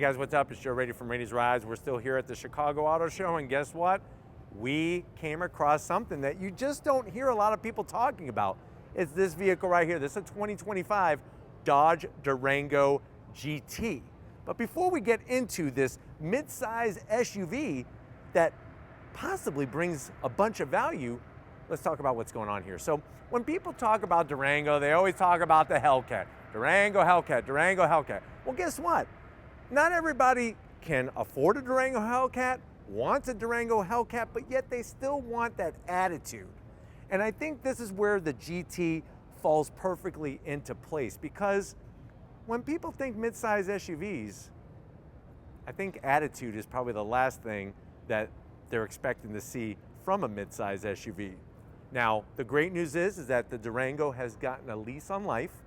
guys, what's up? It's Joe Raiti from Raiti's Rides. We're still here at the Chicago Auto Show, and guess what? We came across something that you just don't hear a lot of people talking about. It's this vehicle right here. This is a 2025 Dodge Durango GT. But before we get into this mid-size SUV that possibly brings a bunch of value, let's talk about what's going on here. So when people talk about Durango, they always talk about the Hellcat. Durango Hellcat, Durango Hellcat. Well, guess what? Not everybody can afford a Durango Hellcat, wants a Durango Hellcat, but yet they still want that attitude. And I think this is where the GT falls perfectly into place, because when people think midsize SUVs, I think attitude is probably the last thing that they're expecting to see from a midsize SUV. Now, the great news is that the Durango has gotten a lease on life,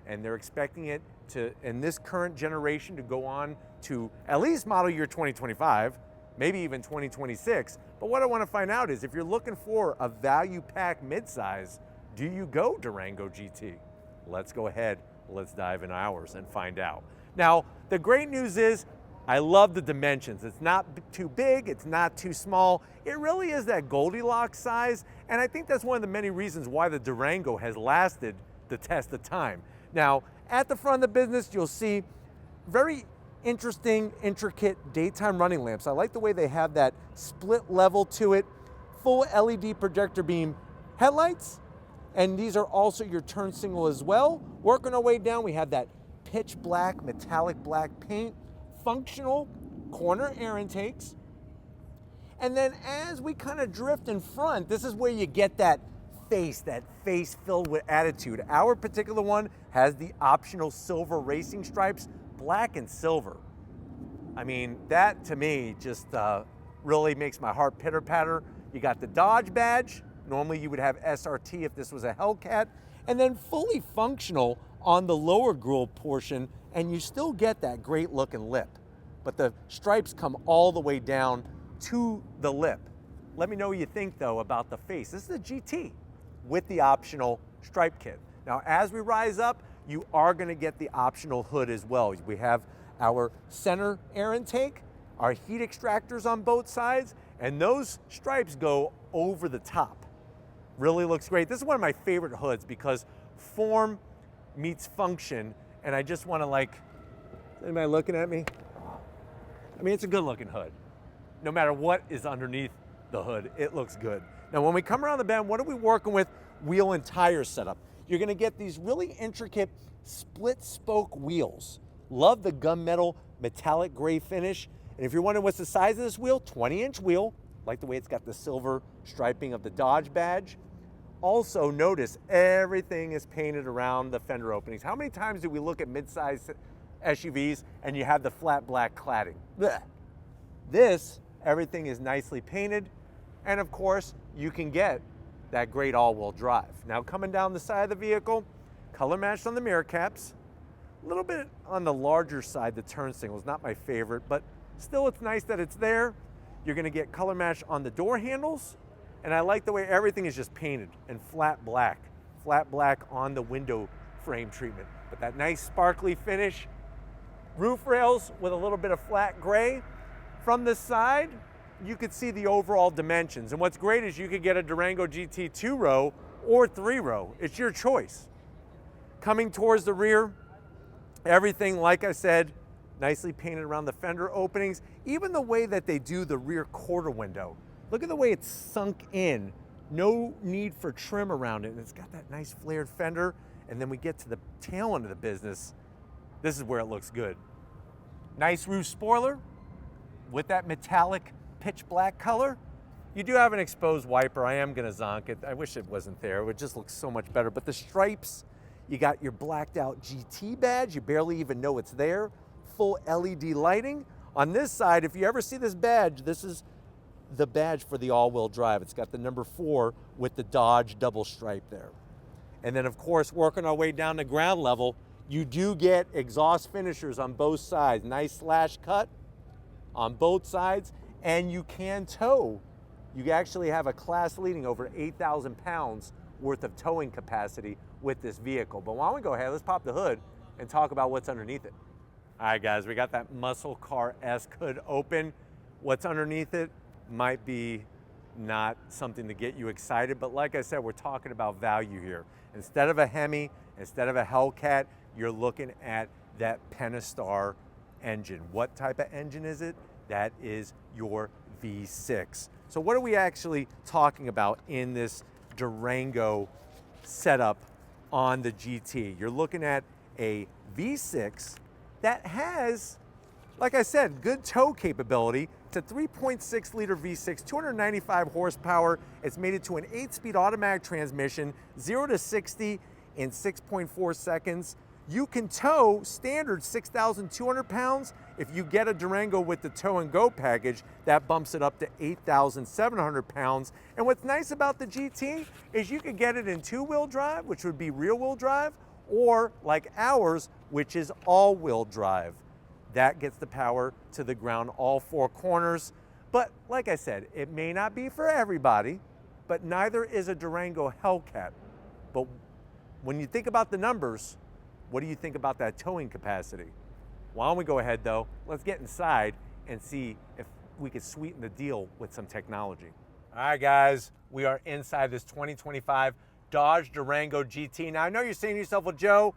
and they're expecting it to, in this current generation, to go on to at least model year 2025, maybe even 2026. But what I want to find out is, if you're looking for a value-packed midsize, do you go Durango GT? Let's go ahead, let's dive in ours and find out. Now, the great news is, I love the dimensions. It's not too big, it's not too small. It really is that Goldilocks size, and I think that's one of the many reasons why the Durango has lasted the test of time. Now, at the front of the business, you'll see very interesting, intricate daytime running lamps. I like the way they have that split level to it, full LED projector beam headlights, and these are also your turn signal as well. Working our way down, we have that pitch black, metallic black paint, functional corner air intakes. And then as we kind of drift in front, this is where you get that face filled with attitude. Our particular one has the optional silver racing stripes, black and silver. I mean, that to me just really makes my heart pitter patter. You got the Dodge badge. Normally you would have SRT if this was a Hellcat, and then fully functional on the lower grille portion, and you still get that great looking lip. But the stripes come all the way down to the lip. Let me know what you think though about the face. This is a GT with the optional stripe kit. Now, as we rise up, you are gonna get the optional hood as well. We have our center air intake, our heat extractors on both sides, and those stripes go over the top. Really looks great. This is one of my favorite hoods because form meets function, and I just wanna anybody looking at me? I mean, it's a good looking hood. No matter what is underneath the hood, it looks good. Now, when we come around the bend, what are we working with? Wheel and tire setup. You're gonna get these really intricate split spoke wheels. Love the gunmetal metallic gray finish. And if you're wondering what's the size of this wheel, 20-inch wheel. Like the way it's got the silver striping of the Dodge badge. Also, notice everything is painted around the fender openings. How many times do we look at mid-size SUVs and you have the flat black cladding? Blech. This, everything is nicely painted. And of course, you can get that great all-wheel drive. Now, coming down the side of the vehicle, color matched on the mirror caps. A little bit on the larger side, the turn signal is not my favorite, but still it's nice that it's there. You're gonna get color match on the door handles, and I like the way everything is just painted in flat black on the window frame treatment. But that nice sparkly finish, roof rails with a little bit of flat gray. From the side, you could see the overall dimensions. And what's great is you could get a Durango GT 2-row or 3-row. It's your choice. Coming towards the rear, everything, like I said, nicely painted around the fender openings. Even the way that they do the rear quarter window. Look at the way it's sunk in. No need for trim around it. And it's got that nice flared fender. And then we get to the tail end of the business. This is where it looks good. Nice roof spoiler with that metallic pitch black color. You do have an exposed wiper. I am gonna zonk it. I wish it wasn't there. It would just look so much better. But the stripes, you got your blacked out GT badge. You barely even know it's there. Full LED lighting. On this side, if you ever see this badge, this is the badge for the all-wheel drive. It's got the number 4 with the Dodge double stripe there. And then of course, working our way down to ground level, you do get exhaust finishers on both sides. Nice slash cut on both sides, and you can tow. You actually have a class leading over 8,000 pounds worth of towing capacity with this vehicle. But why don't we go ahead, let's pop the hood and talk about what's underneath it. All right, guys, we got that muscle car-esque hood open. What's underneath it might be not something to get you excited, but like I said, we're talking about value here. Instead of a Hemi, instead of a Hellcat, you're looking at that Pentastar engine. What type of engine is it? That is your V6. So what are we actually talking about in this Durango setup on the GT? You're looking at a V6 that has, like I said, good tow capability. It's a 3.6 liter V6, 295 horsepower. It's made it to an 8-speed automatic transmission, 0 to 60 in 6.4 seconds. You can tow standard 6,200 pounds. If you get a Durango with the tow and go package, that bumps it up to 8,700 pounds. And what's nice about the GT is you could get it in 2-wheel drive, which would be rear-wheel drive, or like ours, which is all-wheel drive. That gets the power to the ground, all 4 corners. But like I said, it may not be for everybody, but neither is a Durango Hellcat. But when you think about the numbers, what do you think about that towing capacity? Why don't we go ahead though, let's get inside and see if we could sweeten the deal with some technology. All right guys, we are inside this 2025 Dodge Durango GT. Now I know you're saying to yourself, well Joe,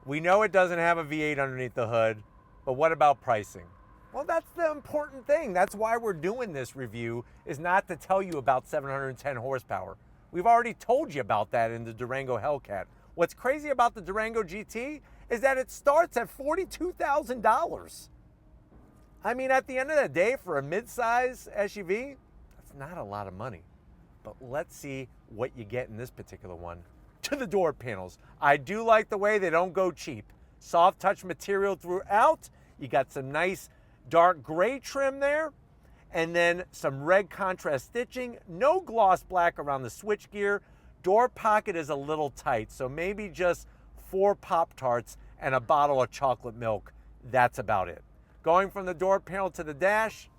we know it doesn't have a V8 underneath the hood, but what about pricing? Well, that's the important thing. That's why we're doing this review, is not to tell you about 710 horsepower. We've already told you about that in the Durango Hellcat. What's crazy about the Durango GT is that it starts at $42,000. I mean, at the end of the day, for a midsize SUV, that's not a lot of money. But let's see what you get in this particular one. To the door panels. I do like the way they don't go cheap. Soft touch material throughout. You got some nice dark gray trim there. And then some red contrast stitching. No gloss black around the switchgear. Door pocket is a little tight, so maybe just 4 Pop-Tarts and a bottle of chocolate milk. That's about it. Going from the door panel to the dash,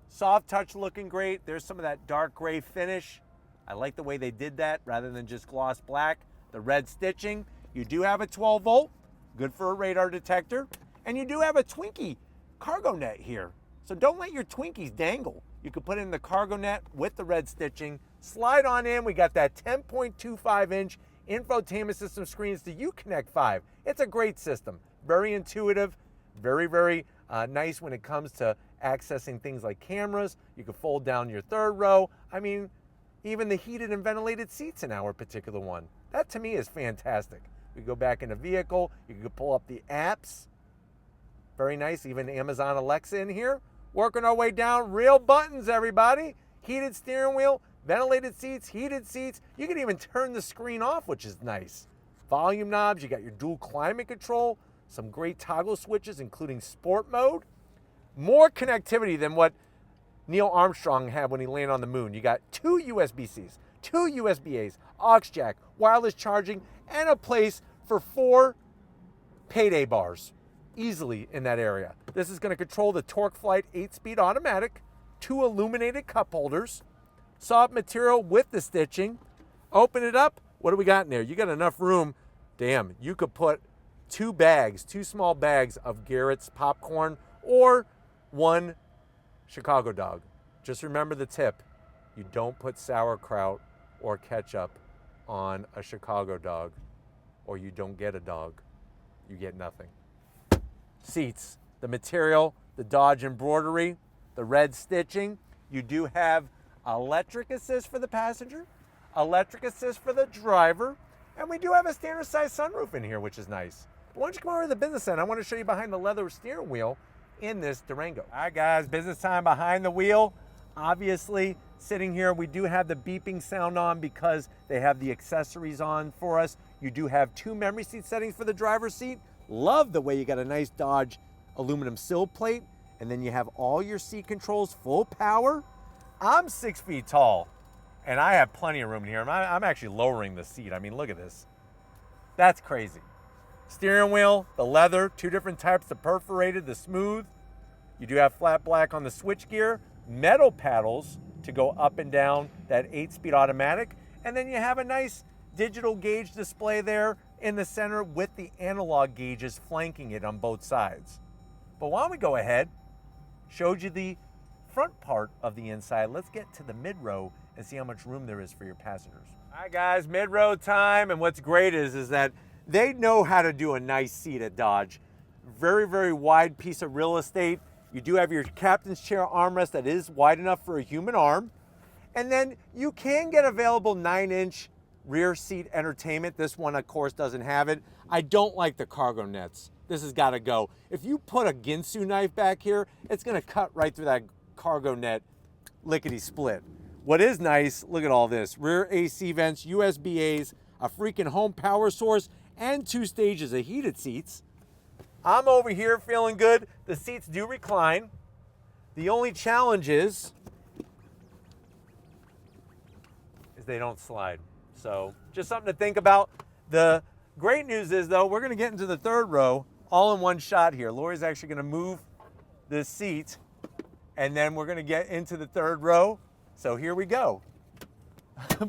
soft touch looking great. There's some of that dark gray finish. I like the way they did that rather than just gloss black. The red stitching. You do have a 12 volt, good for a radar detector. And you do have a Twinkie cargo net here. So don't let your Twinkies dangle. You can put in the cargo net with the red stitching. Slide on in, we got that 10.25 inch infotainment system screens to Uconnect 5. It's a great system, very intuitive, very nice when it comes to accessing things like cameras. You can fold down your 3rd row. I mean, even the heated and ventilated seats in our particular one. That to me is fantastic. We go back in the vehicle, you can pull up the apps. Very nice, even Amazon Alexa in here. Working our way down, real buttons, everybody. Heated steering wheel, ventilated seats, heated seats. You can even turn the screen off, which is nice. Volume knobs, you got your dual climate control, some great toggle switches, including sport mode. More connectivity than what Neil Armstrong had when he landed on the moon. You got 2 USB-Cs, 2 USB-As, aux jack, wireless charging, and a place for 4 payday bars easily in that area. This is going to control the TorqueFlite 8-speed automatic, 2 illuminated cup holders, soft material with the stitching. Open it up. What do we got in there? You got enough room. Damn, you could put 2 bags, 2 small bags of Garrett's popcorn or 1 Chicago dog. Just remember the tip. You don't put sauerkraut or ketchup on a Chicago dog, or you don't get a dog. You get nothing. Seats, the material, the Dodge embroidery, the red stitching. You do have electric assist for the passenger, electric assist for the driver, and we do have a standard size sunroof in here, which is nice. But why don't you come over to the business end? I want to show you behind the leather steering wheel in this Durango. All right, guys, business time behind the wheel. Obviously, sitting here, we do have the beeping sound on because they have the accessories on for us. You do have 2 memory seat settings for the driver's seat. Love the way you got a nice Dodge aluminum sill plate, and then you have all your seat controls, full power. I'm 6 feet tall, and I have plenty of room here. I'm actually lowering the seat. I mean, look at this. That's crazy. Steering wheel, the leather, 2 different types, the perforated, the smooth. You do have flat black on the switchgear, metal paddles to go up and down that 8-speed automatic, and then you have a nice digital gauge display there in the center with the analog gauges flanking it on both sides. But why don't we go ahead, showed you the front part of the inside. Let's get to the mid-row and see how much room there is for your passengers. All right, guys, mid-row time. And what's great is that they know how to do a nice seat at Dodge. Very, very wide piece of real estate. You do have your captain's chair armrest that is wide enough for a human arm. And then you can get available 9-inch rear seat entertainment. This one, of course, doesn't have it. I don't like the cargo nets. This has got to go. If you put a Ginsu knife back here, it's going to cut right through that cargo net lickety split. What is nice, look at all this. Rear AC vents, USB A's, a freaking home power source, and 2 stages of heated seats. I'm over here feeling good. The seats do recline. The only challenge is they don't slide. So just something to think about. The great news is, though, we're going to get into the third row all in one shot here. Lori's actually going to move this seat, and then we're going to get into the third row. So here we go.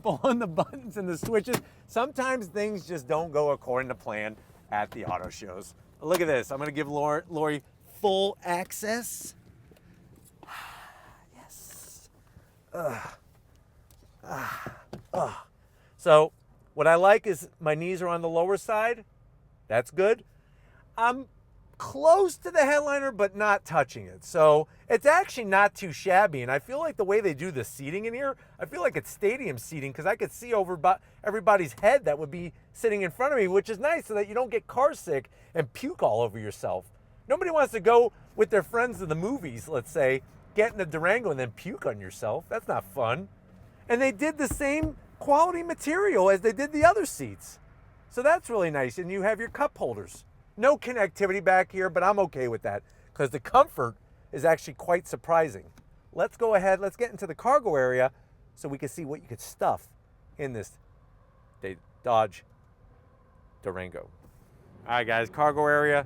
Pulling the buttons and the switches. Sometimes things just don't go according to plan at the auto shows. But look at this. I'm going to give Lori full access. Yes. So what I like is my knees are on the lower side. That's good. I'm close to the headliner, but not touching it. So it's actually not too shabby. And I feel like the way they do the seating in here, I feel like it's stadium seating because I could see over everybody's head that would be sitting in front of me, which is nice so that you don't get car sick and puke all over yourself. Nobody wants to go with their friends to the movies, let's say, get in a Durango and then puke on yourself. That's not fun. And they did the same quality material as they did the other seats. So that's really nice. And you have your cup holders. No connectivity back here, but I'm okay with that because the comfort is actually quite surprising. Let's go ahead, let's get into the cargo area so we can see what you could stuff in this Dodge Durango. All right, guys, cargo area,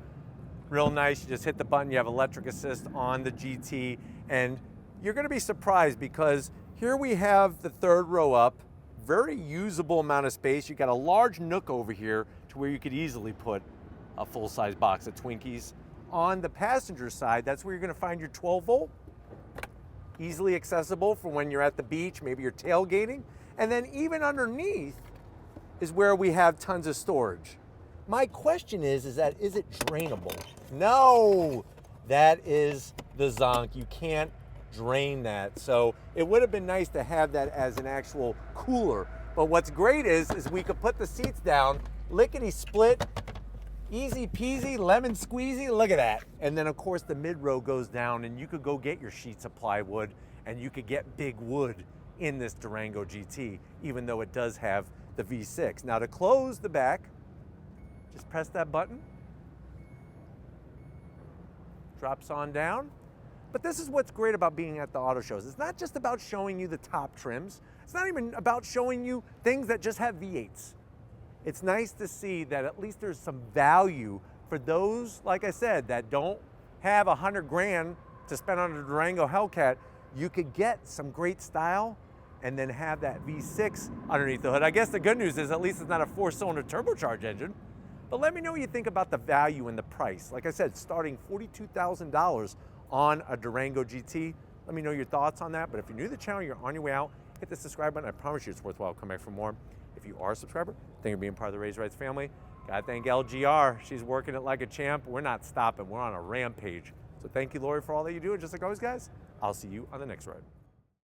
real nice. You just hit the button, you have electric assist on the GT, and you're gonna be surprised because here we have the third row up, very usable amount of space. You got a large nook over here to where you could easily put a full-size box of Twinkies. On the passenger side, that's where you're gonna find your 12-volt, easily accessible for when you're at the beach, maybe you're tailgating. And then even underneath is where we have tons of storage. My question is it drainable? No, that is the zonk. You can't drain that. So it would have been nice to have that as an actual cooler. But what's great is we could put the seats down, lickety split, easy peasy, lemon squeezy, look at that. And then of course the mid row goes down and you could go get your sheets of plywood and you could get big wood in this Durango GT, even though it does have the V6. Now to close the back, just press that button. Drops on down. But this is what's great about being at the auto shows. It's not just about showing you the top trims. It's not even about showing you things that just have V8s. It's nice to see that at least there's some value for those, like I said, that don't have 100 grand to spend on a Durango Hellcat. You could get some great style and then have that V6 underneath the hood. I guess the good news is at least it's not a 4-cylinder turbocharged engine. But let me know what you think about the value and the price. Like I said, starting $42,000 on a Durango GT. Let me know your thoughts on that. But if you're new to the channel, you're on your way out, hit the subscribe button. I promise you it's worthwhile. Come back for more. If you are a subscriber, thank you for being part of the Raised Rights family. Gotta thank LGR. She's working it like a champ. We're not stopping. We're on a rampage. So thank you, Lori, for all that you do. And just like always, guys, I'll see you on the next ride.